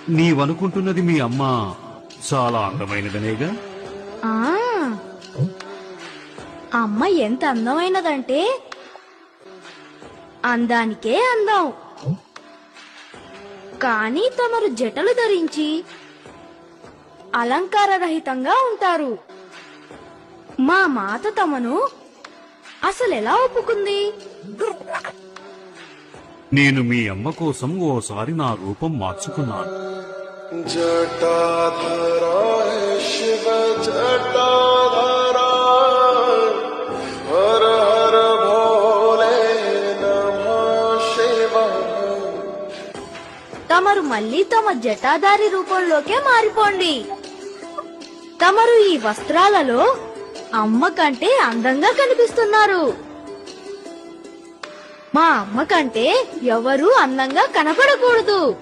నీవనుకుంటున్నది మీ అమ్మ చాలా అందమైనదనేగా. ఆ అమ్మ ఎంత అందమైనదంటే అందానికే అందం. కానీ తమరు జటలు ధరించి అలంకారరహితంగా ఉంటారు. మా మాత తమను అసలెలా ఒప్పుకుంది? నేను మీ అమ్మ కోసం ఓసారి నా రూపం మార్చుకున్నాను. జటాధరా శివ జటాధరా హర హర భోలే నమః శివాయ. తమరు మళ్ళీ తమ జటాధారి రూపంలోకే మారిపోండి. తమరు ఈ వస్త్రాలలో అమ్మ కంటే అందంగా కనిపిస్తున్నారు. మా అమ్మ కంటే ఎవరూ అందంగా కనపడకూడదు.